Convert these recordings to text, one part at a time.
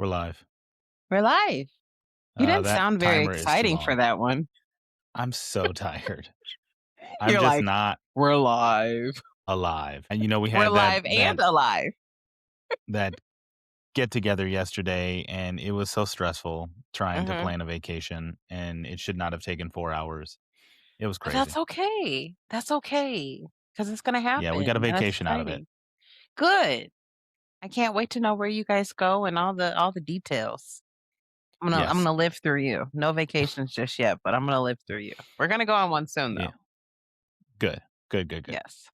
We're live. We're live. You didn't That sound very timer is too exciting for long. that one. I'm so tired. I'm You're just like, not "We're live. alive. And we We're had that live that and alive." that get together yesterday, and it was so stressful trying to Mhm. plan a vacation, and it should not have taken 4 hours. It was But that's crazy. okay. That's okay, because it's gonna Yeah, we got a happen, and that's vacation out of it. exciting. Good. I can't wait to know where you guys go and all the details. I'm Yes. gonna live through you. No vacations just yet, but I'm gonna live through you. We're gonna go on one soon, Yeah. though. Good. Good, good, good. Yes.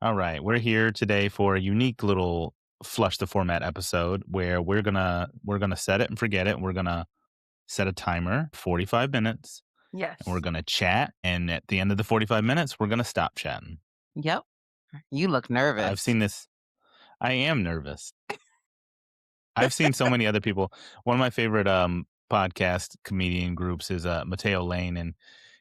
All right. We're here today for a unique little flush the format episode where we're gonna set it and forget it. We're gonna set a timer, 45 minutes, and we're Yes. gonna chat. And at the end of the 45 minutes, we're gonna stop chatting. Yep. You look I've nervous. seen this. I am nervous. I've seen so many other people. One of my favorite podcast comedian groups is Mateo Lane, and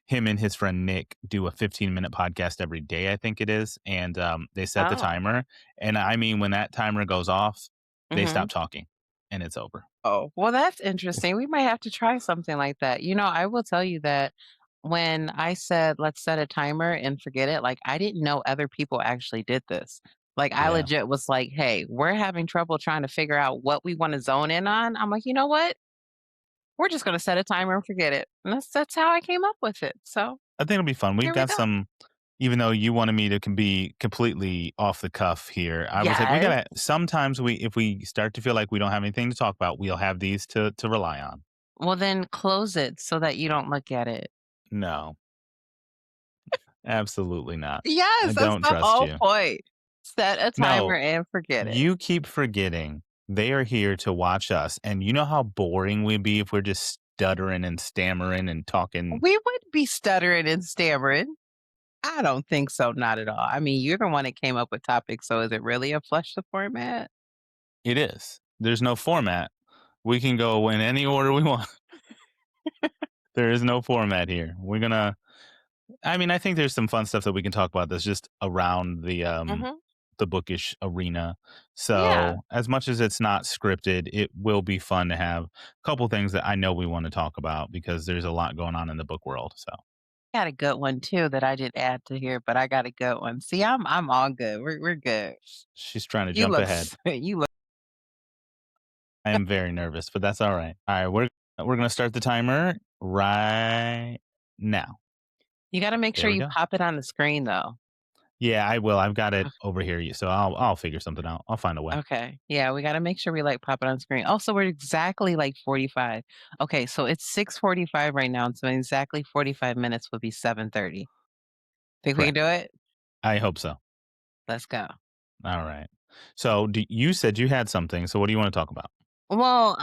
him and his friend Nick do a 15-minute podcast every day, I think it is. And they set the Oh. timer. And I mean, when that timer goes off, they Mhm. stop talking and it's over. Oh, well, that's interesting. We might have to try something like that. I will tell you that when I said, let's set a timer and forget it, like, I didn't know other people actually did this. Like, I Yeah. legit was like, hey, we're having trouble trying to figure out what we want to zone in on. I'm like, you know what? We're just going to set a timer and forget it. And that's how I came up with it. So I think it'll be fun. We've here we got go. some, even though you wanted me to can be completely off the cuff here, I was like, we Yes. gotta sometimes if we start to feel like we don't have anything to talk about, we'll have these to rely on. Well, then close it so that you don't look at it. No, absolutely not. I Yes, that's don't the trust whole you. point. Set a timer No, and forget it. you keep forgetting they are here to watch us. And you know how boring we'd be if we're just stuttering and stammering and talking. We would be stuttering and stammering. I don't think so, not at all. I mean, you're the one that came up with topics, so is it really a flush the format? It is. There's no format. We can go in any order we want. There is no format here. I mean, I think there's some fun stuff that we can talk about that's just around Mhm. the bookish arena. Yeah, So, as much as it's not scripted, it will be fun to have a couple things that I know we want to talk about because there's a lot going on in the book world. So, got a good one too that I didn't add to here, but I got a good one. See, I'm all good. We're good. she's trying to You jump look ahead. you look I am very nervous, but that's all right. All right, we're going to start the timer right now. you got to make There sure we you go. pop it on the screen though. Yeah, I will. I've got it over here, so I'll figure something out. I'll find a way. Okay. Yeah, we gotta make sure we, like, pop it on screen. Also, we're exactly, like, 45. Okay, so it's 6:45 right now, so exactly 45 minutes would be 7:30. Think we can do Correct. it? I hope so. Let's go. All right. So, you said you had something. So, what do you want to talk about? Well,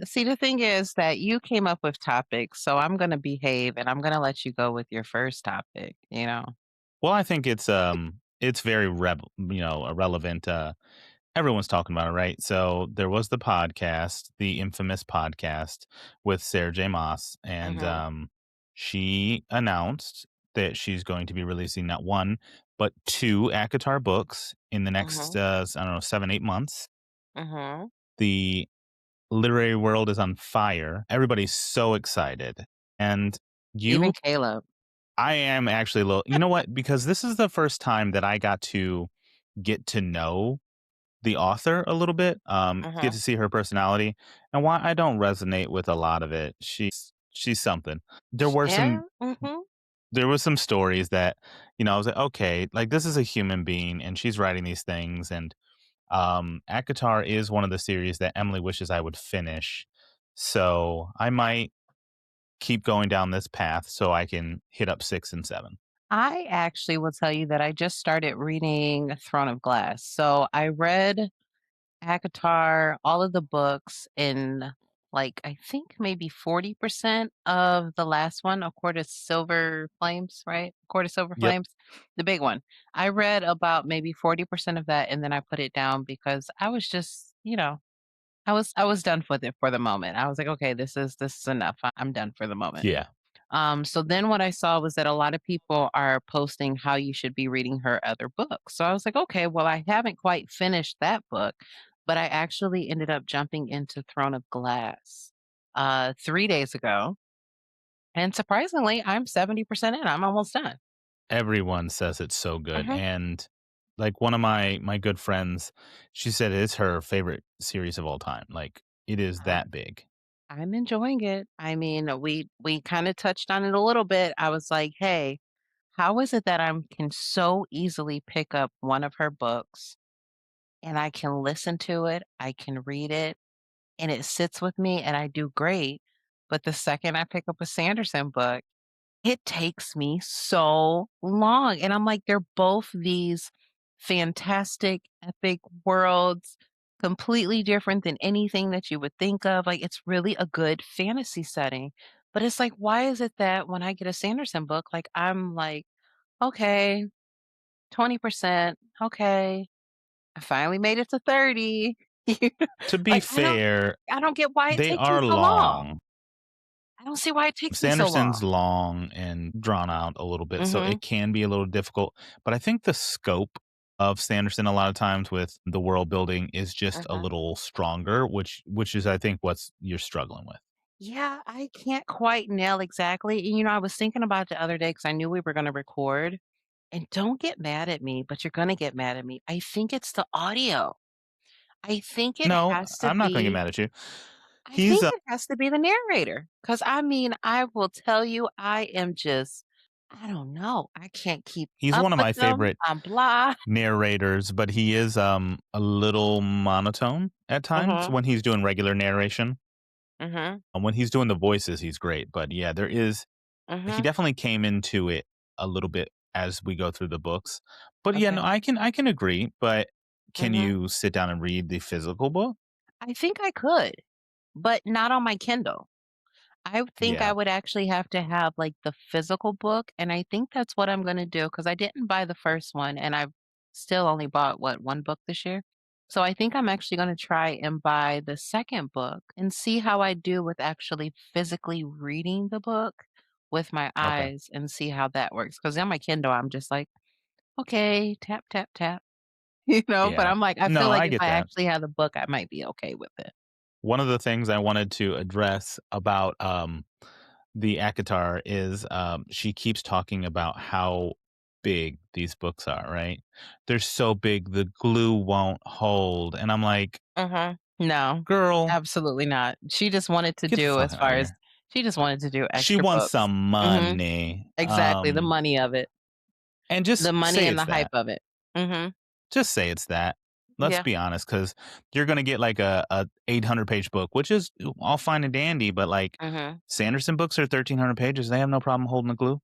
see, the thing is that you came up with topics, so I'm gonna behave, and I'm gonna let you go with your first topic, you know? Well, I think it's very irrelevant. Everyone's talking about it, right? So there was the podcast, the infamous podcast with Sarah J. Moss, and Mhm, she announced that she's going to be releasing not one but two ACOTAR books in the next mhm, I don't know 7-8 months. mhm. The literary world is on fire. Everybody's so excited, and Even you Caleb. I am actually a little. You know what? Because this is the first time that I got to get to know the author a little bit, get Mhm. to see her personality, and why I don't resonate with a lot of it. She's something. There were Yeah, some mhm. there was some stories that I was like, okay, like this is a human being, and she's writing these things, and ACOTAR is one of the series that Emily wishes I would finish, so I might keep going down this path so I can hit up 6 and 7. I actually will tell you that I just started reading Throne of Glass. So I read ACOTAR, all of the books in like I think maybe 40% of the last one, A Court of Silver Flames, right? Court of Silver Yep. Flames, the big one. I read about maybe 40% of that and then I put it down because I was just, I was done with it for the moment. I was like, okay, this is enough. I'm done for the moment. Yeah. So then what I saw was that a lot of people are posting how you should be reading her other books. So I was like, okay, well, I haven't quite finished that book, but I actually ended up jumping into Throne of Glass, 3 days ago, and surprisingly, I'm 70% in, I'm almost done. Everyone says it's so good, Mhm. and, like, one of my good friends, she said it's her favorite series of all time, like, it is I that big. I'm enjoying it. I mean, we kinda touched on it a little bit. I was like, "Hey, how is it that I can so easily pick up one of her books, and I can listen to it, I can read it, and it sits with me, and I do great, but the second I pick up a Sanderson book, it takes me so long, and I'm like, they're both these fantastic, epic worlds, completely different than anything that you would think of, like, it's really a good fantasy setting, but it's like, why is it that when I get a Sanderson book, like, I'm like, "Okay, 20%, okay, I finally made it to 30." You know? To be Like, fair, I don't get why it they takes me are so long. long. I don't see why it takes me so Sanderson's long. long and drawn out a little bit, so Mhm, it can be a little difficult, but I think the scope of Sanderson a lot of times with the world building is just a mhm. little stronger, which is I think what's you're struggling with. Yeah, I can't quite nail exactly. And, I was thinking about it the other day because I knew we were gonna record, and don't get mad at me, but you're gonna get mad at me. I think it's the audio. I think it No, has to I'm not gonna get be mad at you. I He's, think it has to be the narrator. Because I mean, I will tell you, I am just I don't know. I can't keep he's up one of with my them. favorite I'm blah. narrators, but he is, a little monotone at times Mhm, when he's doing regular narration. mhm, When he's doing the voices, he's great, but yeah, there is he mhm, definitely came into it a little bit as we go through the books. But yeah, no, okay, I can agree, but can mhm. you sit down and read the physical book? I think I could, but not on my Kindle. I would think I Yeah, would actually have to have, like, the physical book, and I think that's what I'm gonna do because I didn't buy the first one, and I've still only bought, what, 1 book this year? So I think I'm actually gonna try and buy the second book and see how I do with actually physically reading the book with my okay. eyes and see how that works. Because on my Kindle, I'm just like, "Okay, tap, tap, tap," but Yeah. I'm like, I feel No, like I if get I that. actually had the book, I might be okay with it. One of the things I wanted to address about, the ACOTAR is, she keeps talking about how big these books are, right? They're so big, the glue won't hold, and I'm like, Mhm. No, "Girl, absolutely not. get the fuck out of here." She just wanted to do She extra wants books. some Mhm. money, Exactly, the money of it. and The just money say and the it's hype that. of it. Mhm. Just say it's that. Let's Yeah. be honest, because 'cause you're gonna get, like, a 800-page book, which is all fine and dandy, but, like, Mhm. Sanderson books are 1,300 pages, they have no problem holding the glue.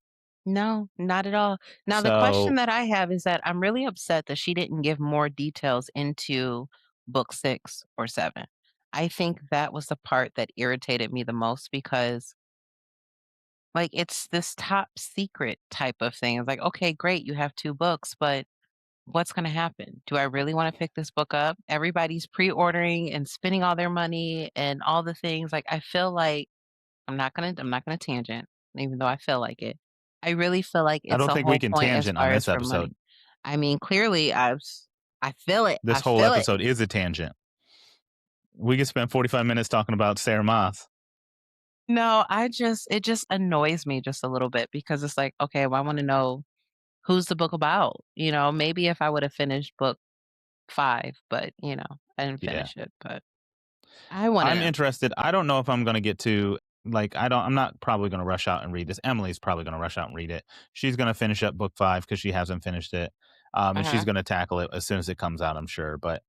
No, not at all. Now the question So, that I have is that I'm really upset that she didn't give more details into book 6 or 7. I think that was the part that irritated me the most because, like, it's this top secret type of thing. It's like, "Okay, great, you have 2 books, but what's gonna happen? Do I really wanna pick this book up? Everybody's pre-ordering and spending all their money and all the things, like, I feel like I'm not gonna tangent, even though I feel like it. I really feel like I it's don't a think we whole can point as tangent on far as this for episode. money. I mean, clearly, I feel it, This I whole feel it. episode is a tangent. We could spend 45 minutes talking about Sarah Moss. No, it just annoys me just a little bit because it's like, okay, well, I wanna know who's the book about, Maybe if I would've finished book 5, but, I didn't Yeah. finish it, but I wanna I'm know. interested. I don't know if I'm gonna get to like, I'm not probably gonna rush out and read this. Emily's probably gonna rush out and read it. She's gonna finish up book 5 because she hasn't finished it, and she's Mhm, gonna tackle it as soon as it comes out, I'm sure, but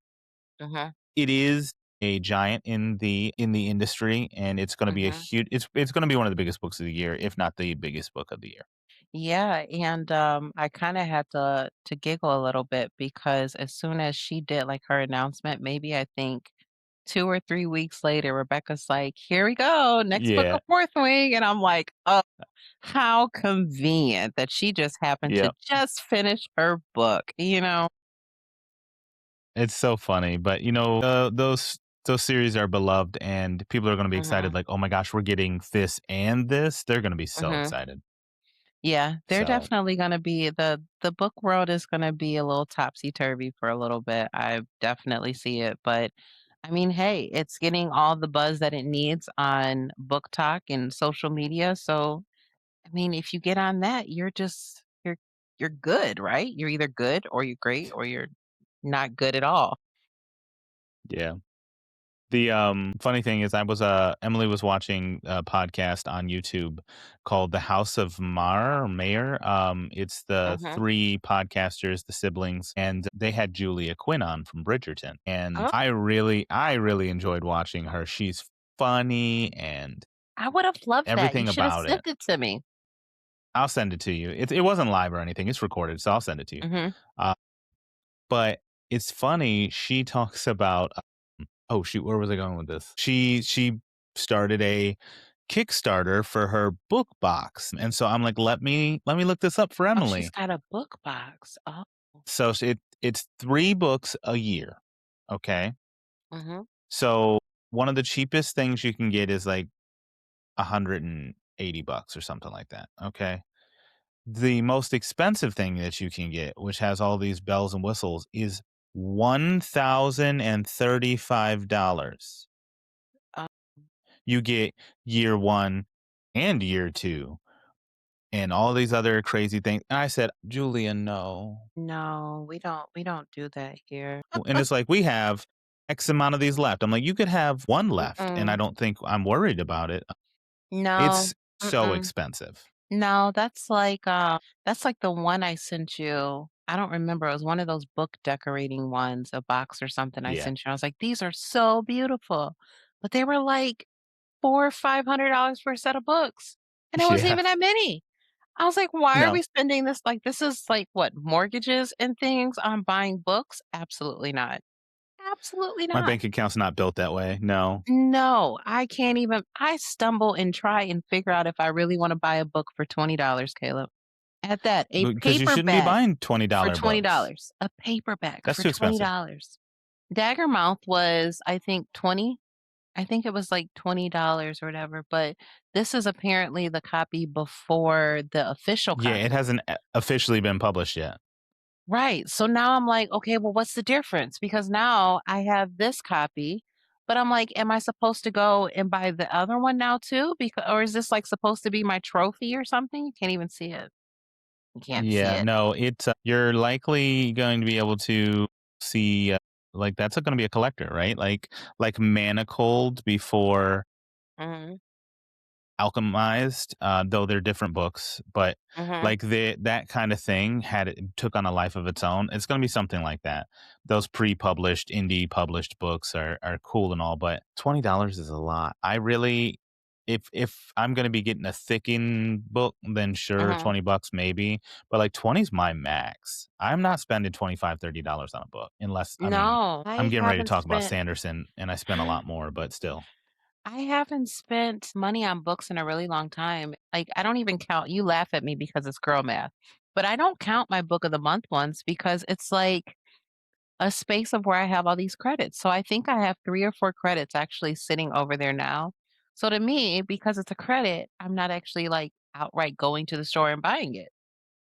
mhm, it is a giant in the industry, and it's gonna be a mhm. huge it's gonna be one of the biggest books of the year, if not the biggest book of the year. Yeah, and, I kinda had to giggle a little bit because as soon as she did, like, her announcement, maybe I think 2 or 3 weeks later, Rebecca's like, "Here we go, next book Yeah. of Fourth Wing," and I'm like, "Oh, how convenient that she just happened to Yep. just finish her book," you know? It's so funny, but, those series are beloved, and people are gonna be excited Mhm, like, "Oh my gosh, we're getting this and this." They're gonna be so mhm. excited. Yeah, they're So, definitely gonna be the book world is gonna be a little topsy-turvy for a little bit. I definitely see it, but I mean, hey, it's getting all the buzz that it needs on Book Talk and social media, so I mean, if you get on that, you're good, right? You're either good or you're great or you're not good at all. yeah. The, funny thing is Emily was watching a podcast on YouTube called The House of Mar or Mayer. It's the Mhm. 3 podcasters, the siblings, and they had Julia Quinn on from Bridgerton, and Oh, I really enjoyed watching her. She's funny and I would have loved that. You everything should have about sent it. it to me. I'll send it to you. It wasn't live or anything, it's recorded, so I'll send it to you. Mhm. Uh, but it's funny, she talks about, oh shoot, where was I going with this? She started a Kickstarter for her book box, and so I'm like, let me look this up for Oh, she's Emily. got a book box. Oh. So it's 3 books a year, okay? Mhm. So one of the cheapest things you can get is like 180 bucks or something like that, okay? The most expensive thing that you can get, which has all these bells and whistles, is $1,035. Oh, You get year 1 and year 2 and all these other crazy things. And I said, "Julia, no." no, we don't do that here. And it's like, "We have X amount of these left." I'm like, "You could have 1 left, and I Mm-mm. don't think I'm worried about it." No. It's so Mm-mm. expensive. No, that's like the one I sent you. I don't remember. It was one of those book decorating ones, a box or something I Yeah. sent you. I was like, these are so beautiful. But they were like four or $500 for a set of books. And it wasn't Yeah. even that many. I was like, why are No. we spending this? Like, this is like what, mortgages and things on buying books? Absolutely not. Absolutely My not. bank account's not built that way. No. No, I can't even. I stumble and try and figure out if I really want to buy a book for $20, Caleb. At that, a Because you shouldn't be paperback buying for $20 books. $20. A paperback That's for too expensive. $20. Daggermouth was, I think, 20. I think it was like $20 or whatever, but this is apparently the copy before the official Yeah, it copy. hasn't officially been published yet. Right. So now I'm like, okay, well, what's the difference? Because now I have this copy, but I'm like, am I supposed to go and buy the other one now too? Because, or is this like supposed to be my trophy or something? You can't even see it. You can't see Yeah, it. no, you're likely going to be able to see, like, that's gonna be a collector, right? Like Manacled before Hmm. Alchemized, though they're different books, but, Hmm. like, that kinda thing had it took on a life of its own. It's gonna be something like that. Those pre-published, indie published books are cool and all, but $20 is a lot. I really if I'm gonna be getting a thickened book, then sure, Hmm. 20 bucks maybe, but, like, 20 is my max. I'm not spending 25, $30 on a book unless I mean, No, I'm I getting ready to haven't talk about spent. Sanderson, and I spent a lot more, but still. I haven't spent money on books in a really long time. Like, I don't even count. You laugh at me because it's girl math, but I don't count my book of the month ones because it's like a space of where I have all these credits. So I think I have 3 or 4 credits actually sitting over there now. So to me, because it's a credit, I'm not actually like outright going to the store and buying it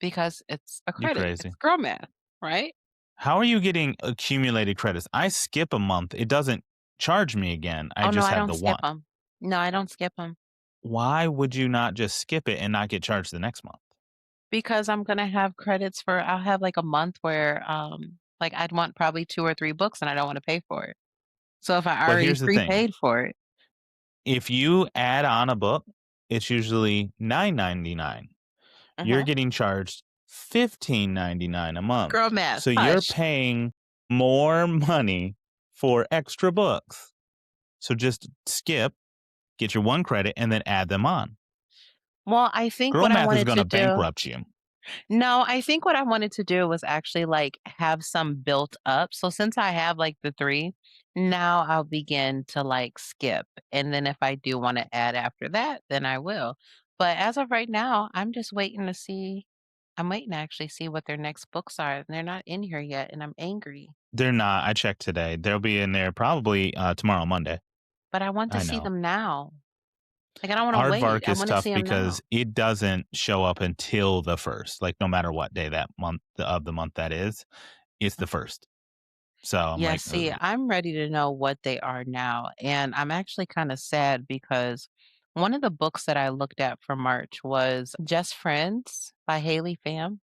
because it's a You credit. crazy. It's girl math, right? How are you getting accumulated credits? I skip a month, it doesn't charge me again, I Oh no, just I have don't the skip 1. them. No, I don't skip them Why would you not just skip it and not get charged the next month? because I'm gonna have credits for. I'll have like a month where, like I'd want probably 2 or 3 books and I don't want to pay for it. So if I But already here's the thing, prepaid for it, if you add on a book, it's usually $9.99. You're uh getting charged $15.99 a month. girl math, So you're hush. paying more money for extra books. So just skip, get your 1 credit, and then add them on. Well, I think Girl what I math is wanted to gonna do. bankrupt you. No, I think what I wanted to do was actually, like, have some built up. So since I have, like, the 3, now I'll begin to, like, skip, and then if I do wanna add after that, then I will. But as of right now, I'm waiting to actually see what their next books are, and they're not in here yet, and I'm angry. They're not. I checked today. They'll be in there probably, tomorrow, Monday. But I want to I see know. them now. Like, I don't wanna wait. Aardvark I is wanna tough see him because now. it doesn't show up until the 1st, like, no matter what day that month of the month that is, it's the 1st. So, I'm Yeah, like, see, "Ugh." I'm ready to know what they are now, and I'm actually kinda sad because one of the books that I looked at for March was Just Friends by Haley Pham.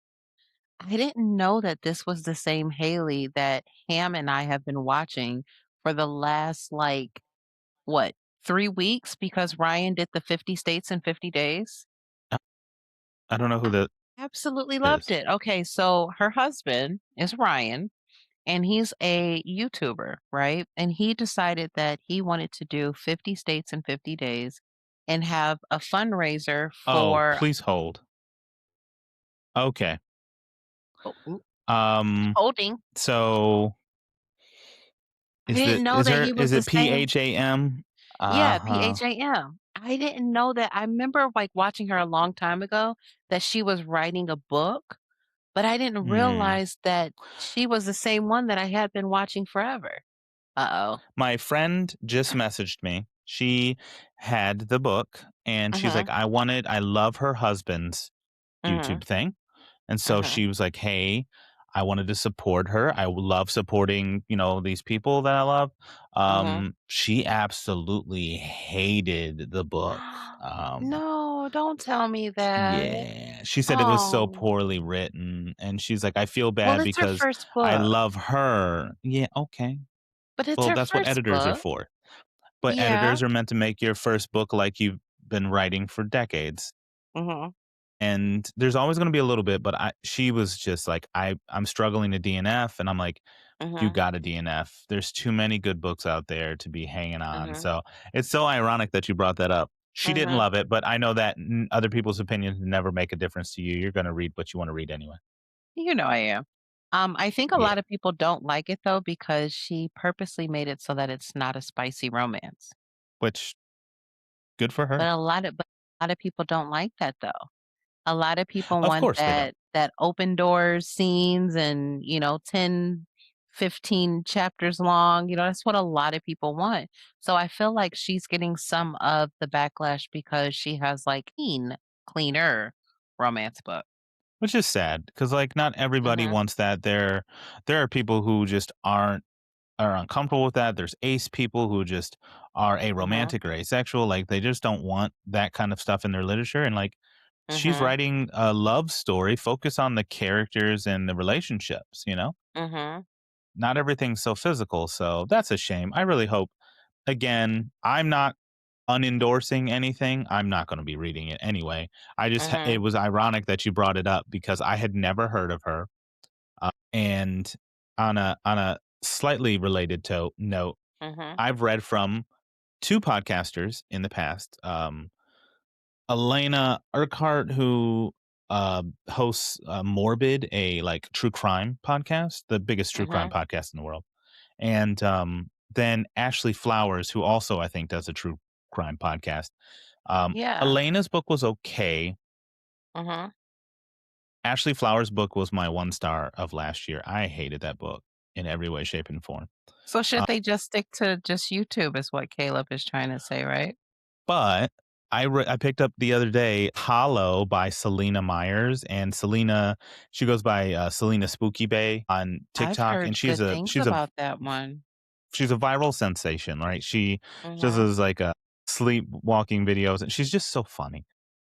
I didn't know that this was the same Haley that Ham and I have been watching for the last, like, what, 3 weeks because Ryan did the 50 states in 50 days? I don't know who I that absolutely loved is. it. Okay, so her husband is Ryan, and he's a YouTuber, right? And he decided that he wanted to do 50 states in 50 days and have a fundraiser Oh, for please hold. Okay. oh, Um, holding. so I didn't know that he was is the it same. PHAM? Yeah, Uh-huh. PHAM. I didn't know that. I remember, like, watching her a long time ago that she was writing a book, but I didn't Hmm. realize that she was the same one that I had been watching forever. Uh-oh. My friend just messaged me. She had the book, and she's Mhm, like, I love her husband's mhm, YouTube thing." And so mhm, she was like, "Hey, I wanted to support her. I love supporting, these people that I love." mhm. She absolutely hated the book. No, don't tell me that. Yeah, she said it was so Oh, poorly written, and she's like, "I feel well, bad it's her because first I book, love her." Yeah, okay. but it's Well, her that's what first editors are book. for. But Yeah. editors are meant to make your first book like you've been writing for decades. Mhm, And there's always gonna be a little bit, but she was just like, I'm struggling to DNF, and I'm like, "You mhm, gotta DNF. There's too many good books out there to be hanging on." mhm, So, it's so ironic that you brought that up. She didn't mhm. love it, but I know that other people's opinions never make a difference to you. You're gonna read what you wanna read anyway. You know I am. I think a Yeah, lot of people don't like it though because she purposely made it so that it's not a spicy romance. which good for her. But a lot of people don't like that though. A lot of people Of want course they don't. that open doors scenes and, 10, 15 chapters long, that's what a lot of people want. So I feel like she's getting some of the backlash because she has, like, cleaner romance book. Which is sad because, like, not everybody Mhm, wants that. There are people who just are uncomfortable with that. There's ace people who just are mhm, aromantic or asexual. Like, they just don't want that kind of stuff in their literature. And, like, she's mhm, writing a love story, focus on the characters and the relationships, mhm, Not everything's so physical. So that's a shame. I really hope, again, I'm not unendorsing anything. I'm not going to be reading it anyway. It mhm, was ironic that you brought it up because I had never heard of her. And on a slightly related note, mhm. I've read from 2 podcasters in the past, Elena Urquhart, who, hosts, Morbid, a, like, true crime podcast, the biggest true crime Mhm. podcast in the world, and, then Ashley Flowers, who also, I think, does a true crime podcast. Yeah. Elena's book was okay. Mhm. Ashley Flowers' book was my 1 star of last year. I hated that book in every way, shape, and form. So should they just stick to just YouTube is what Caleb is trying to say, right? But I picked up the other day Hollow by Selena Myers, and she goes by, Selena Spooky Bay on I've TikTok, and heard good things about that one. she's a viral sensation, right? She does Mhm. those, like, sleepwalking videos, and she's just so funny.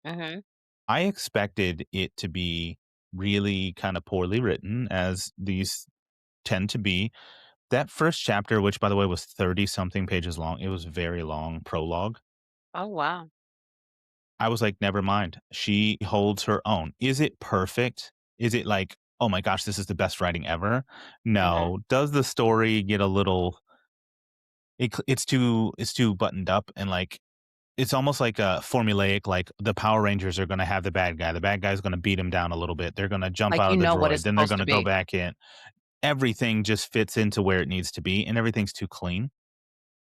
Mhm. I expected it to be really kinda poorly written, as these tend to be. That first chapter, which, by the way, was 30 something pages long, it was very long prologue. Oh, wow. I was like, "Never mind." She holds her own. Is it perfect? Is it like, "Oh my gosh, this is the best writing ever?" Mhm. No. Does the story get a little it's too buttoned up, and, like, it's almost like a formulaic, like, the Power Rangers are gonna have the bad guy. The bad guy's gonna beat him down a little bit. They're gonna jump Like, out you of the know what droid. it's Then they're supposed to gonna go be. back in. Everything just fits into where it needs to be, and everything's too clean.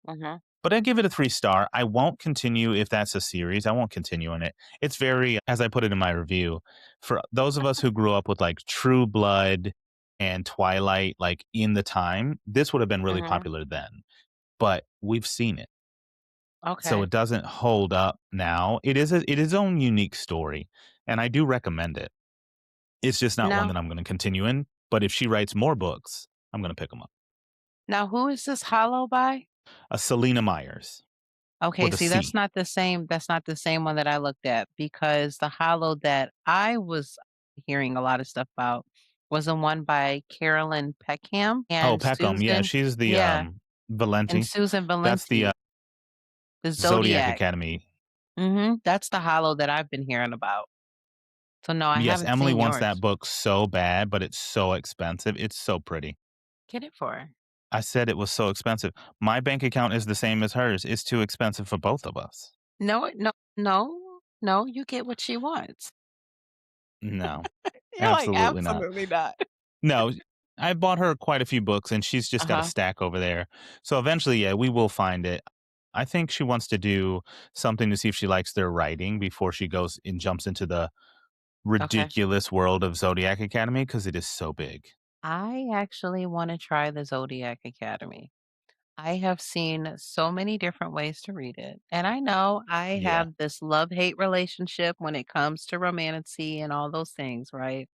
Mhm. But I give it a 3 star. I won't continue if that's a series. I won't continue in it. It's very, as I put it in my review, for those of us who grew up with like True Blood and Twilight, like in the time, this would have been really Mhm. popular then. But we've seen it. so Okay. it doesn't hold up now. It is its own unique story, and I do recommend it. It's just not one Now that I'm gonna continue in, but if she writes more books, I'm gonna pick them up. now who is this Hollow by? Selena Myers Okay, with a see, that's C. not the same that's not the same one that I looked at because the Hollow that I was hearing a lot of stuff about was the one by Carolyn Peckham Oh, and Peckham, yeah, Susan she's the, yeah, and Valenti. Susan That's the, Valenti, the Zodiac Zodiac. Academy. That's the Hollow that I've been hearing about. So, no, I Yes, haven't Emily seen wants yours. that book so bad, but it's so expensive. It's so pretty. Get it for her. I said it was so expensive. My bank account is the same as hers. It's too expensive for both of us. No, you get what she wants. No, You're like, absolutely not. "Absolutely not." No, I bought her quite a few books, and she's just got a Uh-huh, stack over there. So eventually, yeah, we will find it. I think she wants to do something to see if she likes their writing before she goes and jumps into the okay. ridiculous world of Zodiac Academy because it is so big. I actually wanna try the Zodiac Academy. I have seen so many different ways to read it, and I know I Yeah. have this love-hate relationship when it comes to romantasy and all those things, right?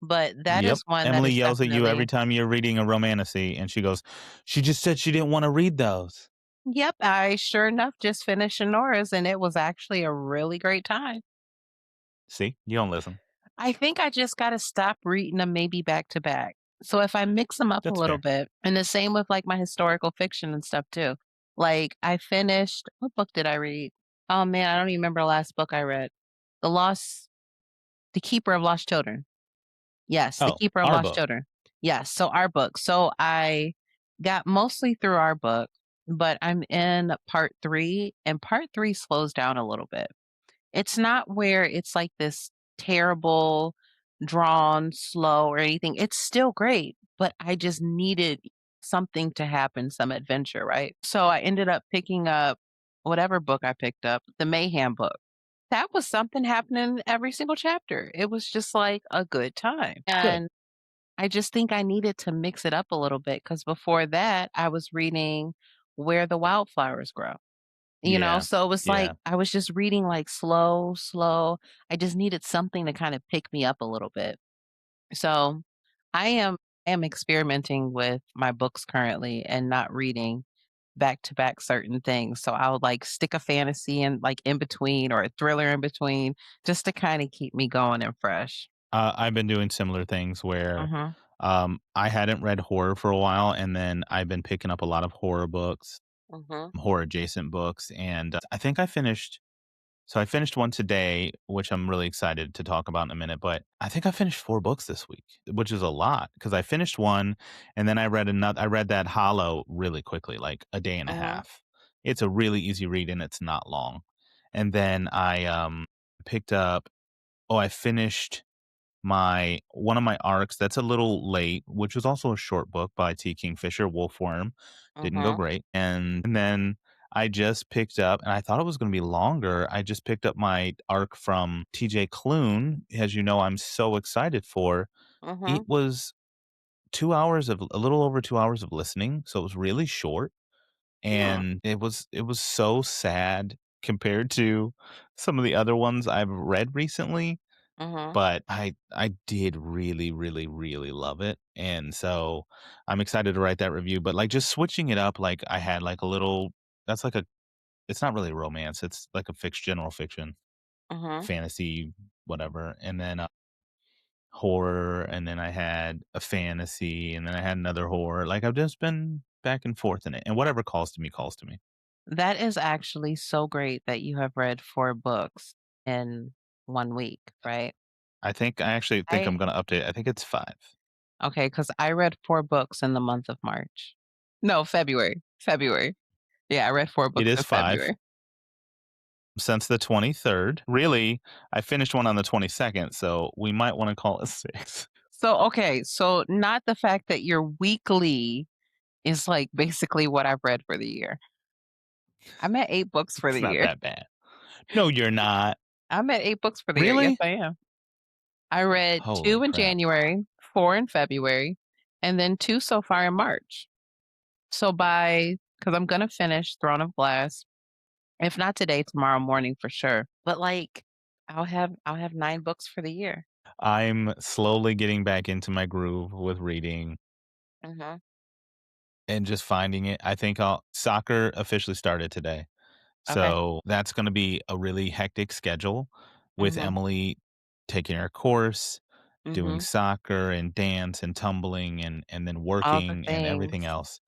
But that Yep. is one that Emily is yells at you every definitely time you're reading a romantasy, and she goes, "She just said she didn't want to read those." Yep, I sure enough just finished Shanora's, and it was actually a really great time. See, you don't listen. I think I just gotta stop reading them maybe back to back. So if I mix them up a That's little fair. bit, and the same with, like, my historical fiction and stuff too. Like, I finished what book did I read? Oh, man, I don't even remember the last book I read. The Lost The Keeper of Lost Children. Yes, The Oh, Keeper of our Lost book. Children. Yes, so our book. So I got mostly through our book, but I'm in part 3, and part 3 slows down a little bit. It's not where it's like this terrible, drawn, slow or anything. It's still great, but I just needed something to happen, some adventure, right? So I ended up picking up whatever book I picked up, the Mayhem book. That was something happening every single chapter. It was just like a good time. Good. And I just think I needed to mix it up a little bit because before that, I was reading Where the Wildflowers Grow. Yeah. So it was like Yeah. I was just reading like slow, slow. I just needed something to kind of pick me up a little bit. So I am experimenting with my books currently and not reading back to back certain things. So I would like stick a fantasy in like in between or a thriller in between just to kind of keep me going and fresh. I've been doing similar things where Mhm. I hadn't read horror for a while, and then I've been picking up a lot of horror books, Mhm. horror adjacent books, and I think I finished. So I finished one today, which I'm really excited to talk about in a minute. But I think I finished 4 books this week, which is a lot because I finished one, and then I read another. I read that Hollow really quickly, like a day and a Mhm. half. It's a really easy read, and it's not long. And then I picked up. Oh, I finished my one of my arcs that's a little late, which was also a short book by T. Kingfisher, Wolfworm. Didn't go Mhm. great. And then I just picked up, and I thought it was going to be longer. I just picked up my arc from TJ Klune, as you know, I'm so excited for. It Mhm. was 2 hours of a little over 2 hours of listening. So it was really short. Mm. And it was so sad compared to some of the other ones I've read recently, Mhm. but I did really, really, really love it, and so I'm excited to write that review, but, like, just switching it up, like, I had, like, a little that's like a it's not really romance, it's like a general fiction, Mhm. fantasy, whatever, and then, horror, and then I had a fantasy, and then I had another horror, like, I've just been back and forth in it, and whatever calls to me, calls to me. That is actually so great that you have read 4 books in 1 week, right? I actually think I'm I gonna update I think it's 5. Okay, because I read 4 books in the month of March. No, February. February. Yeah, I read 4 It books is in 5. February. Since the 23rd. Really, I finished one on the 22nd, so we might wanna call it 6. So, okay, so not the fact that your weekly is, like, basically what I've read for the year. I'm at 8 books for It's the not year. that bad. No, you're not. I'm at 8 books for the year. Yes, Really? I am. I read Holy 2 in crap. January, 4 in February, and then 2 so far in March. So because 'cause I'm gonna finish Throne of Glass. If not today, tomorrow morning for sure. But, like, I'll have 9 books for the year. I'm slowly getting back into my groove with reading Mhm. and just finding it. I think I'll soccer officially started today. Okay. So that's gonna be a really hectic schedule with Mhm. Emily taking her course, doing Mhm. soccer and dance and tumbling and then All the working and everything things. else.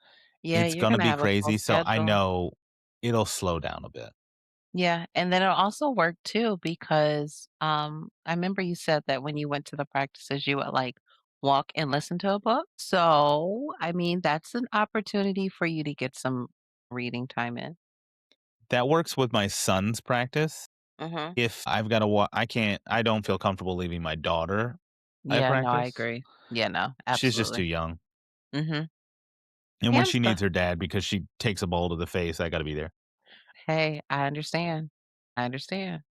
Yeah, It's you're gonna gonna be have a full crazy, so I schedule. know it'll slow down a bit. Yeah, and then it'll also work too because, I remember you said that when you went to the practices, you would, like, walk and listen to a book. So, I mean, that's an opportunity for you to get some reading time in. That works with my son's practice. Mhm. If I've gotta I don't feel comfortable leaving my daughter at Yeah, no, I practice. agree. Yeah, no, She's just too absolutely. young. Mhm. And when she Hamster. needs her dad because she takes a ball to the face, I gotta be there. Hey, I understand. I understand.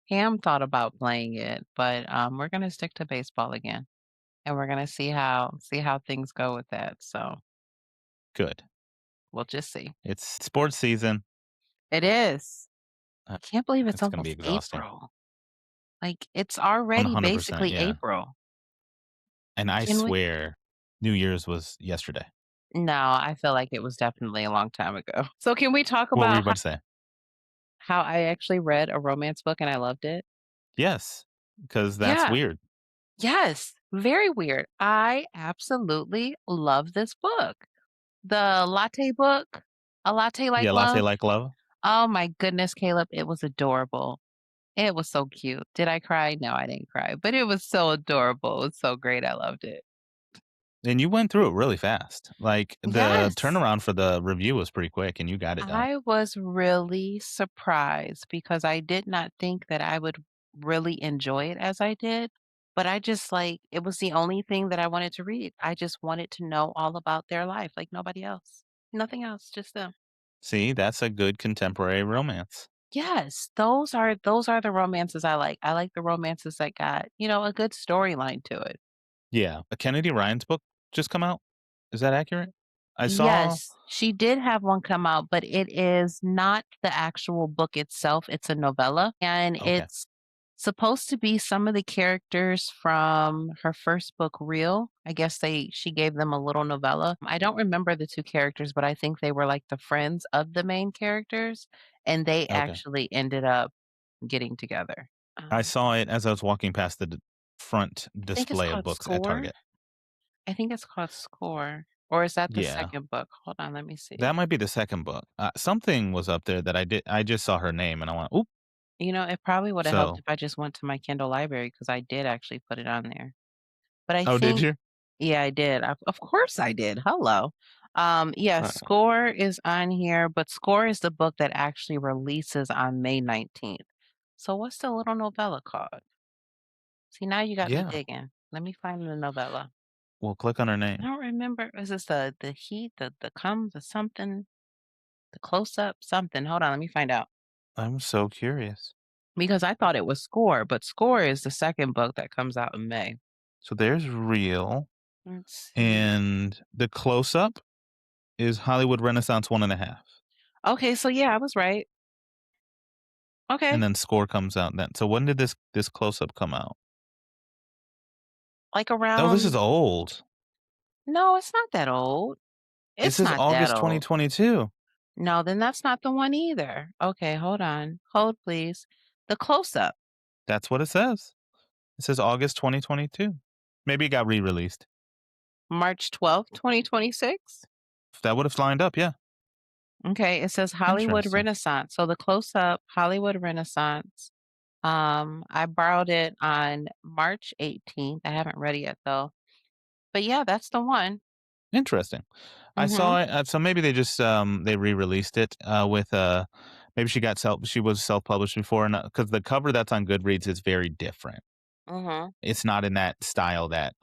Ham thought about playing it, but, we're gonna stick to baseball again, and we're gonna see how things go with that, so Good. we'll just see. It's sports season. It is. Uh, Can't believe it's it's gonna be almost exhausting. April. Like, it's already 100%, basically yeah. April. And I Can we swear New Year's was yesterday. No, I feel like it was definitely a long time ago. So can we talk What were you about about to say? how I actually read a romance book and I loved it? Yes, because that's Yeah. weird. Yes. Very weird. I absolutely love this book. The latte book, A Latte Yeah, Like latte Love. like love. Oh my goodness, Caleb, it was adorable. It was so cute. Did I cry? No, I didn't cry, but it was so adorable. It was so great. I loved it. And you went through it really fast. Like, the Yes. turnaround for the review was pretty quick, and you got it done. I was really surprised because I did not think that I would really enjoy it as I did, but I just like it was the only thing that I wanted to read. I just wanted to know all about their life like nobody else. Nothing else, just them. See, that's a good contemporary romance. Yes, those are the romances I like. I like the romances that got, a good storyline to it. Yeah. A Kennedy Ryan's book just come out? Is that accurate? I saw Yes, she did have one come out, but it is not the actual book itself, it's a novella, and okay, it's supposed to be some of the characters from her first book, Real. I guess she gave them a little novella. I don't remember the 2 characters, but I think they were, like, the friends of the main characters, and they okay. actually ended up getting together. I saw it as I was walking past the front I think it's display of called books at Score. Target. I think it's called Score, or is that the Yeah. 2nd book? Hold on, let me That see. might be the 2nd book. Something was up there that I just saw her name and I went, "Oop." It probably would have helped So if I just went to my Kindle library because I did actually put it on there. But I oh, did think you? yeah, I did. Of course I did. Hello. Yeah, Alright. Score is on here, but Score is the book that actually releases on May 19th. So what's the little novella called? See, now you got me Yeah. digging. Let me find the novella. Well, click on her I name. don't remember. Is this the heat, the come, the something, the close up, something? Hold on, let me find out. I'm so curious. Because I thought it was Score, but Score is the second book that comes out in May. So there's Real, Let's see. and the close-up is Hollywood Renaissance 1.5, Okay, so yeah, I was right. and Okay. then Score comes out then. So when did this close-up come out? Like Oh, this is around old. No, it's not that old. It It's says not that August old. 2022. No, then that's not the one either. Okay, hold on. Hold, please. The close-up, That's what it says. It says August 2022. Maybe it got re-released. March 12th, 2026. That would have lined up, yeah. Okay, it says Hollywood Interesting. Renaissance. So the close-up, Hollywood Renaissance. I borrowed it on March 18th. I haven't read it yet though. But yeah, that's the one. Interesting. I Mhm. saw it, so maybe they just, they re-released it, with, maybe she was self-published before, and because the cover that's on Goodreads is very different. Mhm. It's not in that style that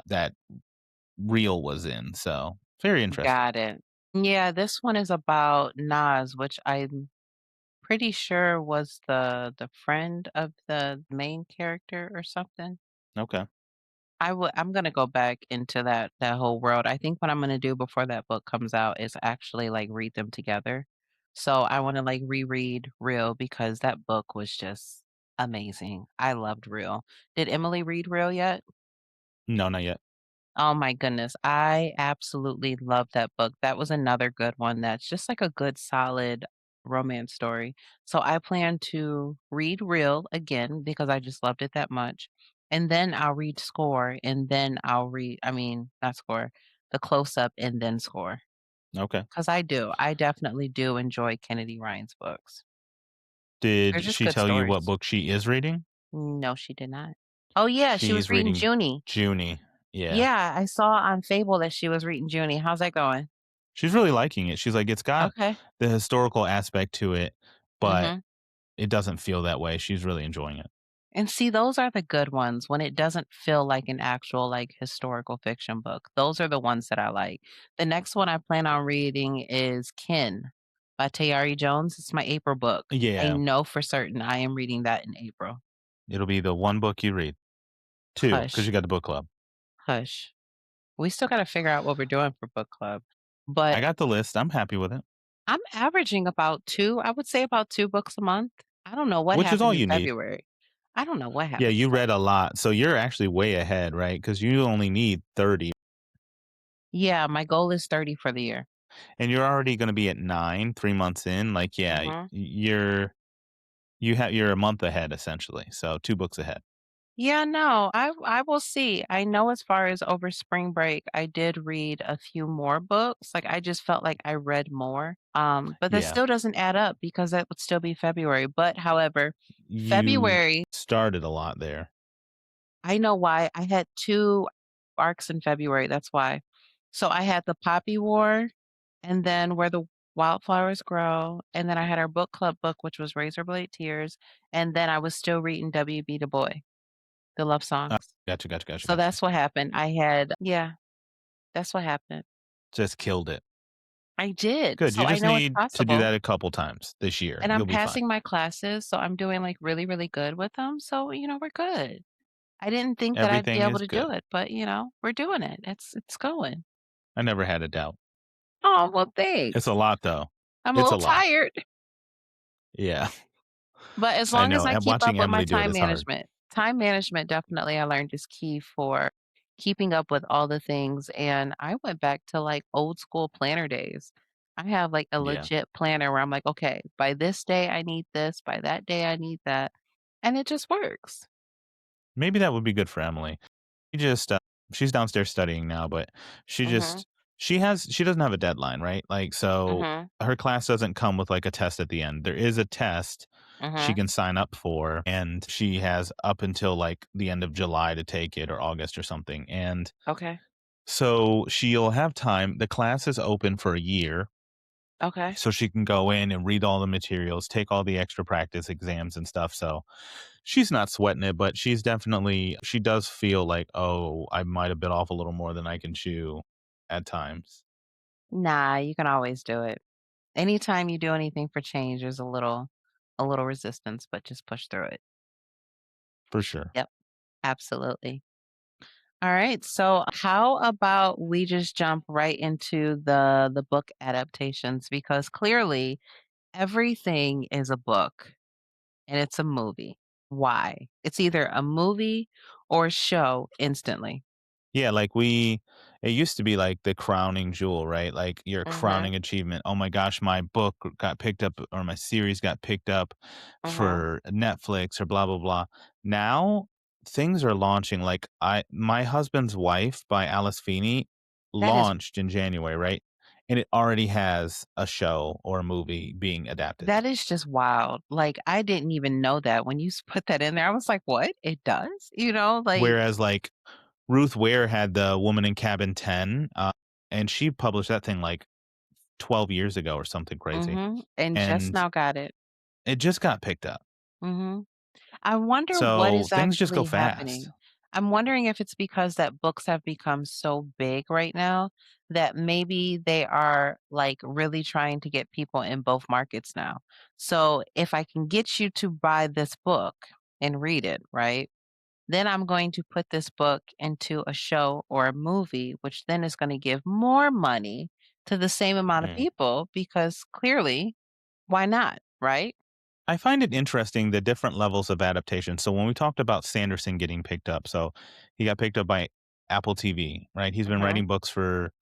Real was in, so very interesting. Got it. Yeah, this one is about Nas, which I'm pretty sure was the friend of the main character or something. Okay. I'm gonna go back into that whole world. I think what I'm gonna do before that book comes out is actually like read them together. So I wanna, like, reread Real because that book was just amazing. I loved Real. Did Emily read Real yet? No, not yet. Oh my goodness, I absolutely love that book. That was another good one that's just like a good solid romance story. So I plan to read Real again because I just loved it that much. And then I'll read Score and then I'll read I mean, not Score, The Close Up and then Score. Okay. Because I do. I definitely do enjoy Kennedy Ryan's books. They're Did just she good tell you what stories. book she is reading? No, she did not. Oh yeah, she was She's reading reading Junie. Junie. Yeah. Yeah, I saw on Fable that she was reading Junie. How's that going? She's really liking it. She's like, "It's got Okay. the historical aspect to it, but Mhm. it doesn't feel that way." She's really enjoying it. And see, those are the good ones when it doesn't feel like an actual, like, historical fiction book. Those are the ones that I like. The next one I plan on reading is Kin by Tayari Jones. It's my April book. I Yeah. know for certain I am reading that in April. It'll be the one book you read. 2, because Hush, you got the book club. hush. We still gotta figure out what we're doing for book club. But I got the list. I'm happy with it, I'm averaging about 2, I would say about 2 books a month. I don't know what which is happened all in you need. February. I don't know what Yeah, happened in you read a February. lot, so you're actually way ahead, right? Because you only need 30, Yeah, my goal is 30 for the year. and you're already gonna be at 9, 3 months in. Like, yeah, Mhm. you're a month ahead essentially, so 2 books ahead. Yeah, no, I will see. I know as far as over spring break, I did read a few more books. Like I just felt like I read more. But that Yeah. still doesn't add up because that would still be February. But however, You February, started a lot there. I know why. I had 2 arcs in February. That's why. So I had the Poppy War and then Where the Wildflowers Grow. And then I had our book club book, which was Razorblade Tears. And then I was still reading W.B. Du Bois, the love songs. Gotcha, gotcha, gotcha, So gotcha. that's what happened. I had yeah, that's what happened. Just killed it. I did. Good, So you I just know it's need to do possible, that a couple times this year. and I'm You'll be fine. passing my classes, so I'm doing, like, really, really good with them, so, we're good. I didn't think that I'd be Everything able is to do good. it, but, we're doing it. It's going. I never had a doubt. Oh, well, It's a thanks. lot, though. I'm a It's a little lot. tired, Yeah, but as I long as know, I and keep up watching with my Emily do it is hard. time management definitely I learned is key for keeping up with all the things, and I went back to, like, old school planner days. I have, like, a Yeah. legit planner where I'm like, "Okay, by this day I need this, by that day I need that," and it just works. Maybe that would be good for Emily. She just, she's downstairs studying now, but she Mhm, just she doesn't have a deadline, right? Like, so mhm, her class doesn't come with, like, a test at the end. There is a test she mhm. can sign up for, and she has up until, like, the end of July to take it or August or something, and Okay, so she'll have time. The class is open for a year, okay. so she can go in and read all the materials, take all the extra practice exams and stuff, so she's not sweating it, but she does feel like, "Oh, I might have bit off a little more than I can chew," at times, Nah, you can always do it. Anytime you do anything for change, there's a little resistance, but just push through it. for sure. Yep, absolutely. All right. So how about we just jump right into the book adaptations because clearly everything is a book and it's a movie. Why? It's either a movie or a show instantly. Yeah, like, it used to be, like, the crowning jewel, right? Like, your Mhm. crowning achievement, "Oh my gosh, my book got picked up or my series got picked up Mhm. for Netflix," or blah, blah, blah. Now, things are launching, like, My Husband's Wife by Alice Feeney That is launched in January, right? And it already has a show or a movie being adapted. that is just wild. Like I didn't even know that when you put that in there. I was like, "What? It does?" Like Whereas, like, Ruth Ware had The Woman in Cabin 10, and she published that thing, like, 12 years ago or something crazy, mhm, and just and now got it. it just got picked up. Mhm. I wonder what So, is things just go actually fast. happening. I'm wondering if it's because that books have become so big right now that maybe they are like really trying to get people in both markets now. So if I can get you to buy this book and read it, right? Then I'm going to put this book into a show or a movie, which then is going to give more money to the same amount of Mm, people because clearly. Why not, right? I find it interesting the different levels of adaptation. So when we talked about Sanderson getting picked up, so he got picked up by Apple TV, right? He's been Mhm, writing books for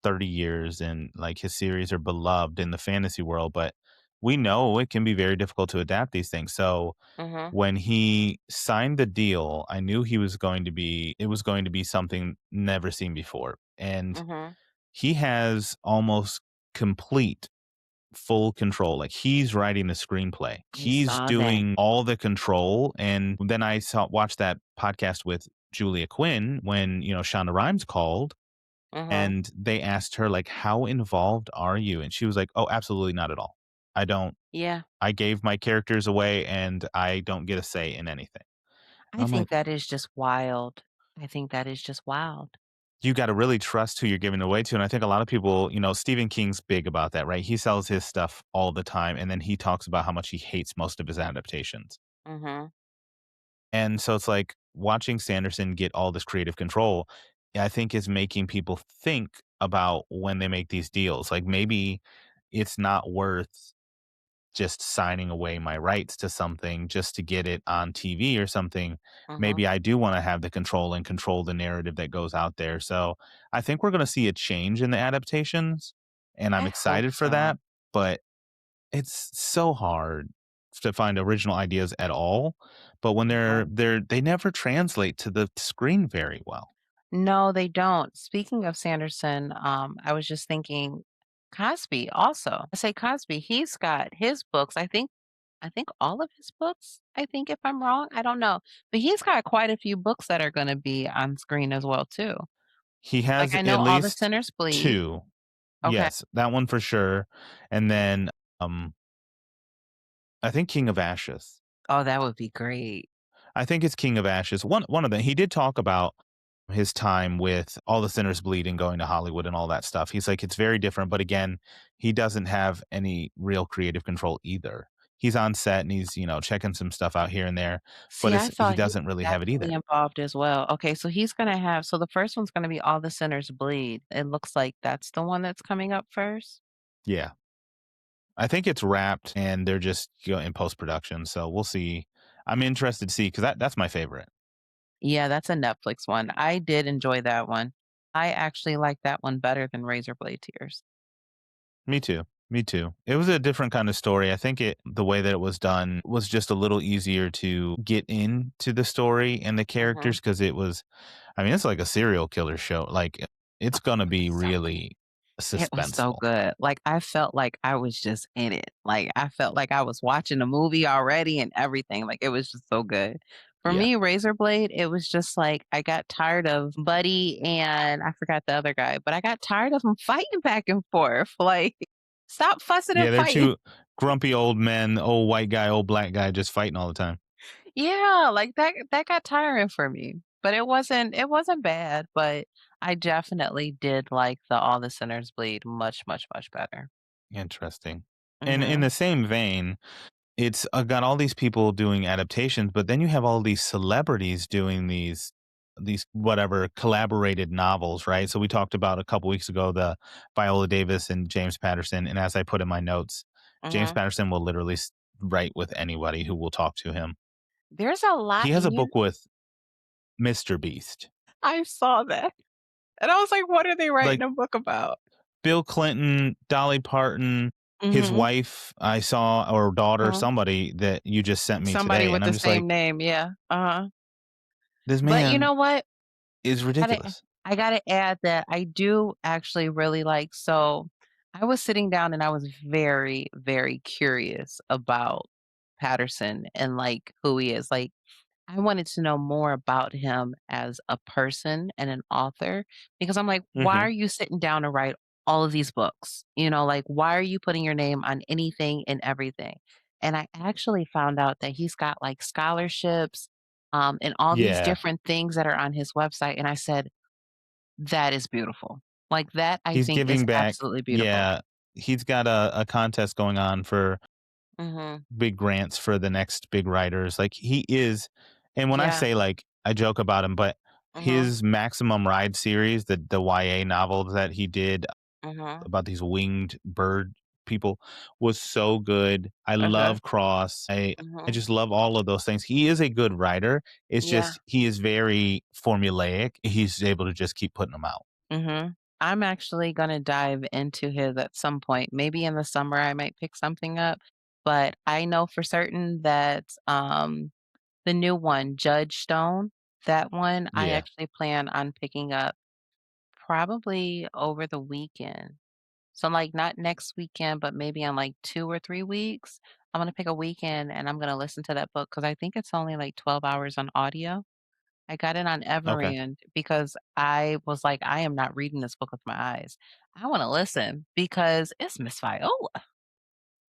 30 years and like his series are beloved in the fantasy world, but we know it can be very difficult to adapt these things. So mhm, when he signed the deal, I knew he was going to be it was going to be something never seen before. And mhm. he has almost complete full control. Like he's writing the screenplay. I He's saw that. doing all the control. And then I saw watched that podcast with Julia Quinn when, Shonda Rhimes called Mhm. and they asked her like, "How involved are you?" And she was like, "Oh, absolutely not at all. I don't Yeah, I gave my characters away and I don't get a say in anything." And I I'm think like, that is just wild. I think that is just wild. you got to really trust who you're giving away to. And I think a lot of people, Stephen King's big about that, right? He sells his stuff all the time. And then he talks about how much he hates most of his adaptations. Mhm, And so it's like watching Sanderson get all this creative control, I think is making people think about when they make these deals. Like maybe it's not worth just signing away my rights to something just to get it on TV or something. mhm. Maybe I do want to have the control and control the narrative that goes out there. So I think we're going to see a change in the adaptations, and I'm I hope excited for so. that. But it's so hard to find original ideas at all. But when Mhm. they never translate to the screen very well. No, they don't. Speaking of Sanderson, I was just thinking Cosby also. I say Cosby, he's got his books. I think all of his books, I think if I'm wrong, I don't know. But he's got quite a few books that are going to be on screen as well too. He Like has I at know All the least Sinners Bleed. two. Okay. Yes, that one for sure. And then I think King of Ashes. Oh, that would be great. I think it's King of Ashes. One of them. He did talk about his time with All the Sinners Bleed and going to Hollywood and all that stuff. He's like, it's very different, but again, he doesn't have any real creative control either. He's on set and he's, checking some stuff out here and there, but See, I it's he thought he doesn't was really have it actually either. involved as well. Okay, so he's gonna have so the first one's gonna be All the Sinners Bleed. It looks like that's the one that's coming up first. Yeah. I think it's wrapped and they're just in post production. So we'll see. I'm interested to see because that's my favorite. Yeah, that's a Netflix one. I did enjoy that one. I actually like that one better than Razorblade Tears. Me too. Me too. It was a different kind of story. I think the way that it was done was just a little easier to get into the story and the Mhm. characters because it was, I mean, it's like a serial killer show. Like it's gonna be So really it was so suspenseful. good. Like, I felt like I was just in it. Like, I felt like I was watching a movie already and everything. Like, it was just so good. For Yeah. me, Razorblade, it was just like I got tired of Buddy and I forgot the other guy, but I got tired of them fighting back and forth. Like, stop fussing and Yeah, they're fighting. two grumpy old men, old white guy, old black guy, just fighting all the time. Yeah, like that got tiring for me. But it wasn't bad, but I definitely did like the All the Sinners Bleed much, much, much better. Interesting. And in Mhm. the same vein, it's got all these people doing adaptations, but then you have all these celebrities doing these whatever collaborated novels, right? So we talked about a couple weeks ago the Viola Davis and James Patterson, and as I put in my notes, James Mhm. Patterson will literally write with anybody who will talk to him. There's a lot He has a and you book with Mr. Beast, I saw that, and I was like, "What are they writing like a book about?" Bill Clinton, Dolly Parton, his Mhm, wife. I saw or daughter, mhm. somebody that you just sent me Somebody today, with and I'm the just like, same name, yeah, uh-huh. this But you man know what? is Gotta ridiculous. I gotta add that I do actually really like so, I was sitting down and I was very, very curious about Patterson and, like, who he is, like, I wanted to know more about him as a person and an author because I'm like, why Mhm. are you sitting down to write all of these books? You know, like, why are you putting your name on anything and everything? And I actually found out that he's got like scholarships and all these Yeah. different things that are on his website. And I said, that is beautiful. Like, that I He's think is giving back. absolutely beautiful. Yeah. He's got a contest going on for Hmm. big grants for the next big writers. Like, he is and when I Yeah. say, like, I joke about him, but Hmm. his Maximum Ride series, the YA novel that he did Hmm. about these winged bird people was so good. I Uh-huh. love Cross. I Mhm. just love all of those things. He is a good writer. It's Yeah. just he is very formulaic. He's able to just keep putting them out. Mhm. I'm actually gonna dive into his at some point. Maybe in the summer I might pick something up, but I know for certain that, the new one, Judge Stone, that one I Yeah. actually plan on picking up probably over the weekend. So, like, not next weekend, but maybe in, like, 2 or 3 weeks, I'm gonna pick a weekend and I'm gonna listen to that book because I think it's only, like, 12 hours on audio. I got it on Okay. Everend because I was like, "I am not reading this book with my eyes. I wanna listen because it's Miss Viola.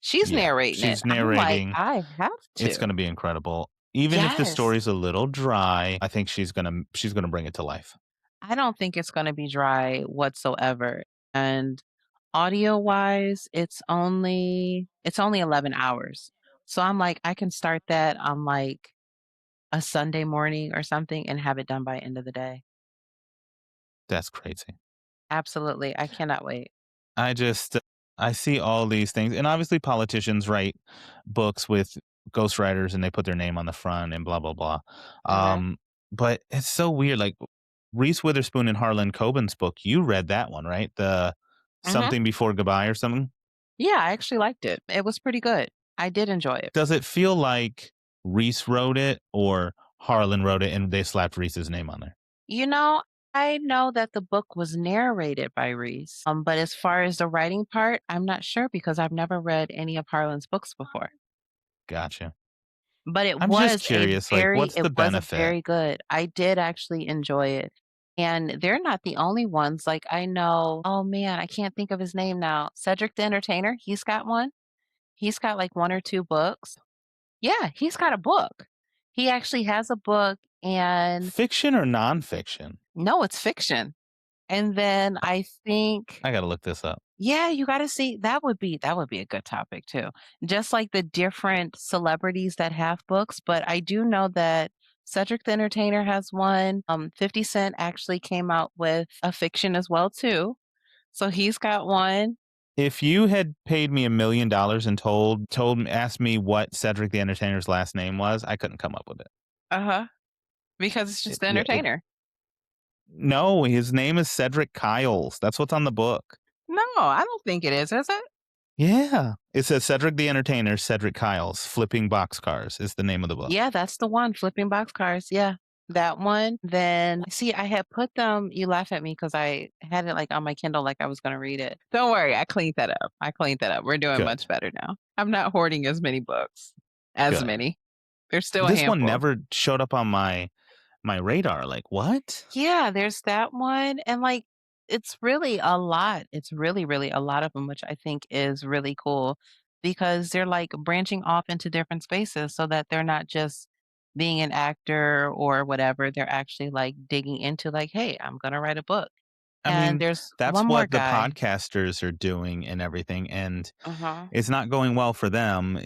She's Yeah. narrating it." She's I'm like, narrating. "I have It's to." gonna be incredible. Even if the Yes. story's a little dry, I think she's gonna bring it to life. I don't think it's gonna be dry whatsoever, and audio-wise, it's only 11 hours. So I'm like, I can start that on, like, a Sunday morning or something and have it done by end of the day. That's crazy. Absolutely, I cannot wait. I just I see all these things, and obviously politicians write books with ghostwriters, and they put their name on the front and blah blah blah. Mhm, Um, but it's so weird. Like Reese Witherspoon and Harlan Coben's book, you read that one, right? The mhm. Something Before Goodbye or something. Yeah, I actually liked it. It was pretty good. I did enjoy it. Does it feel like Reese wrote it or Harlan wrote it and they slapped Reese's name on there? You know, I know that the book was narrated by Reese, but as far as the writing part, I'm not sure because I've never read any of Harlan's books before. Gotcha. But it I'm just was a curious, like, very what's it the was a benefit? very good. I did actually enjoy it. And they're not the only ones. Like I know, oh man, I can't think of his name now. Cedric the Entertainer, he's got one. He's got like 1 or 2 books. Yeah, he's got a book. He actually has a book and Fiction or nonfiction? no, it's fiction. And then I think I gotta look this up. yeah, you gotta see that would be a good topic too. Just like the different celebrities that have books, but I do know that Cedric the Entertainer has one. 50 Cent actually came out with a fiction as well too. So he's got one. If you had paid me $1,000,000 and asked me what Cedric the Entertainer's last name was, I couldn't come up with it. Uh-huh. Because it's just the Yeah, entertainer. no, his name is Cedric Kyles. That's what's on the book. No, I don't think it is it? Yeah. It says Cedric the Entertainer, Cedric Kyles, Flipping Boxcars is the name of the book. Yeah, that's the one, flipping boxcars, yeah, that one. Then see, I had put them you laugh at me because I had it, like, on my Kindle like I was gonna read it. Don't worry, I cleaned that up, we're doing Good. much better now. I'm not hoarding as many books. As Good. many. There's still a This one handful. never showed up on my radar. Like, what? Yeah, there's that one, and, like, it's really a lot. It's really, really a lot of them, which I think is really cool because they're, like, branching off into different spaces so that they're not just being an actor or whatever, they're actually, like, digging into, like, "Hey, I'm gonna write a book." I And mean, there's that's one more what the guy. podcasters are doing and everything, and Uh-huh. it's not going well for them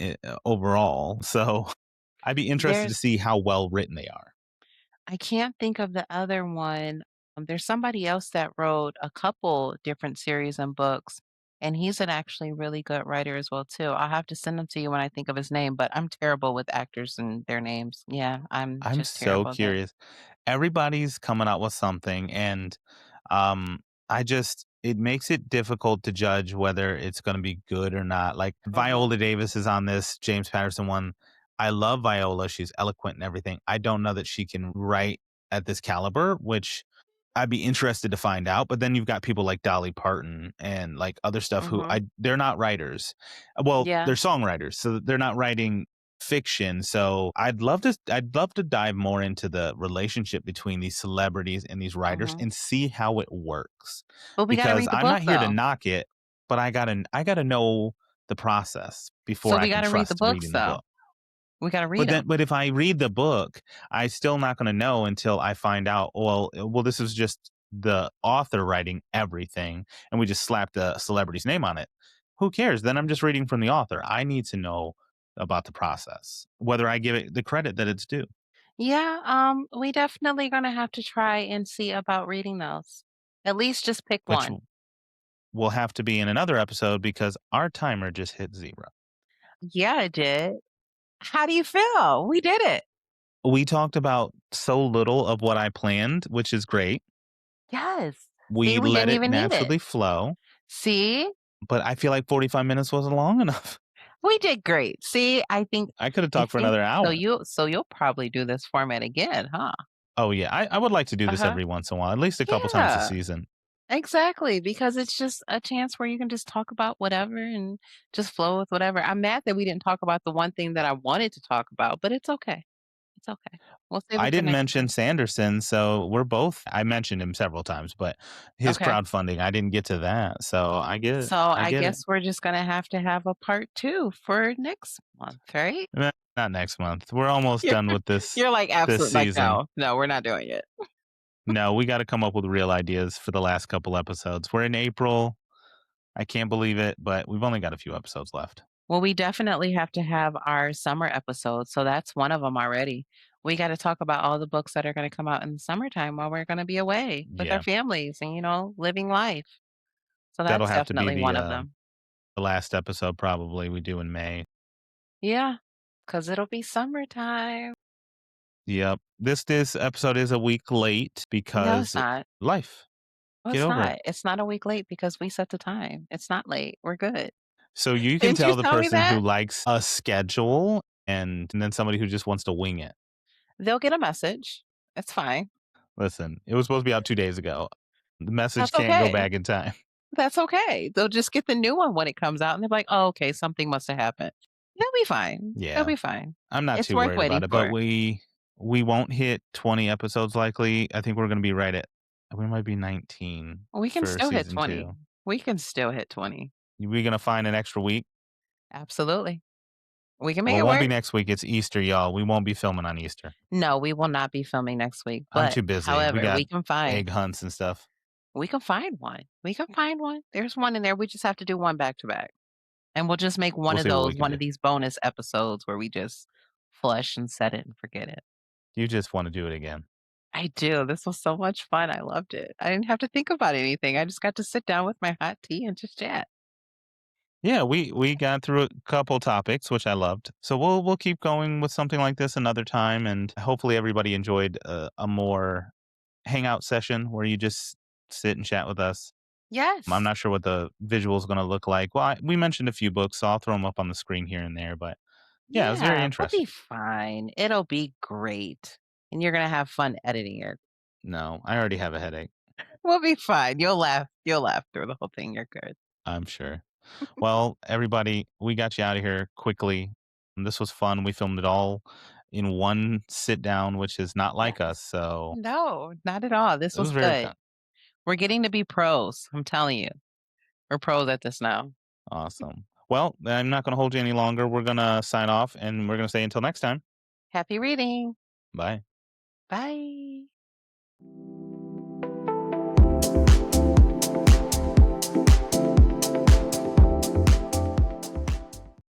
overall. So I'd be interested to There's see how well written they are. I can't think of the other one. There's somebody else that wrote a couple different series and books, and he's an actually really good writer as well too. I'll have to send them to you when I think of his name, but I'm terrible with actors and their names. Yeah, I'm I'm just so terrible at it. curious. Everybody's coming out with something, and um, I just it makes it difficult to judge whether it's going to be good or not. Like Mhm. Viola Davis is on this James Patterson one. I love Viola; she's eloquent and everything. I don't know that she can write at this caliber, which I'd be interested to find out. But then you've got people like Dolly Parton and like other stuff who Mhm. they're not writers. Well, Yeah. they're songwriters, so they're not writing fiction. So I'd love to dive more into the relationship between these celebrities and these writers Mhm. and see how it works. But we gotta Because read the I'm book not here to though. knock it, but I gotta know the process So before we I can gotta read the trust books reading the though. book. We gotta But read then them. but if I read the book, I still not gonna know until I find out, well, this is just the author writing everything, and we just slapped a celebrity's name on it. Who cares? Then I'm just reading from the author. I need to know about the process, whether I give it the credit that it's due. Yeah, we definitely gonna have to try and see about reading those. At least just pick Which one. will have to be in another episode because our timer just hit 0. Yeah, I did. How do you feel? We did it. We talked about so little of what I planned, which is great. Yes. See, We we let didn't it even need it. naturally flow, See? but I feel like 45 minutes wasn't long enough. We did great. See, I think I could have I talked for think another so hour. you'll probably do this format again, huh? Oh, yeah. I would like to do this Uh-huh. every once in a while, at least a couple times a Yeah. season. Exactly, because it's just a chance where you can just talk about whatever and just flow with whatever. I'm mad that we didn't talk about the one thing that I wanted to talk about, but it's okay. It's okay. We'll save I it for didn't next mention week. Sanderson, so we're both I mentioned him several times, but his Okay. crowdfunding, I didn't get to that, so I get it. So I I get it. guess we're just gonna have to have a part 2 for next month, right? Not next month. We're almost You're done with you're like, this absolute like, season. no, no, we're not doing it. No, we gotta come up with real ideas for the last couple episodes. We're in April. I can't believe it, but we've only got a few episodes left. Well, we definitely have to have our summer episodes, so that's one of them already. We gotta talk about all the books that are gonna come out in the summertime while we're gonna be away with our Yeah. families and, living life. So That'll that's have to be definitely one of them. the last episode probably we do in May. Yeah, because 'cause it'll be summertime. Yep. This episode is a week late No, it's because not. life. No, Get it's over it. not. It's not a week late because we set the time. It's not late. We're good. So you can Didn't you tell the tell me person who that? likes a schedule and then somebody who just wants to wing it. They'll get a message. It's fine. Listen, it was supposed to be out 2 days ago. The message That's can't go okay. back in time. That's okay. They'll just get the new one when it comes out, and they're like, "Oh, okay, something must have happened." They'll be fine. They'll Yeah. be fine. I'm not It's too worth worried about waiting it, but for. we won't hit 20 episodes likely. I think we're gonna be right at we might be 19 We can for still hit season 20. 2. We can still hit 20. We gonna find an extra week? Absolutely. We can make Well, it it won't be work. next week, it's Easter, y'all. We won't be filming on Easter. No, we will not be filming next week, I'm but too busy. We however, got egg find hunts and stuff. we can find one. We can find one. There's one in there. We just have to do one back to back. And we'll just make We'll see what we can one do. of these bonus episodes where we just flush and set it and forget it. You just wanna do it again. I do. This was so much fun. I loved it. I didn't have to think about anything. I just got to sit down with my hot tea and just chat. Yeah, we got through a couple topics, which I loved. So we'll keep going with something like this another time, and hopefully everybody enjoyed a more hangout session where you just sit and chat with us. I'm Yes. not sure what the visual is going to look like. Well, we mentioned a few books, so I'll throw them up on the screen here and there. But yeah, it was very Yeah, we'll be interesting. fine. It'll be great. And you're going to have fun editing it. No, I already have a headache. We'll be fine. You'll laugh. You'll laugh through the whole thing. You're good. I'm sure. Well, everybody, we got you out of here quickly. And this was fun. We filmed it all in one sit down, which is not like us. Yes. So No, not at all. This it was was very good. fun. We're getting to be pros. I'm telling you. We're pros at this now. Awesome. Well, I'm not going to hold you any longer. We're going to sign off and we're going to say until next time. Happy reading. Bye. Bye.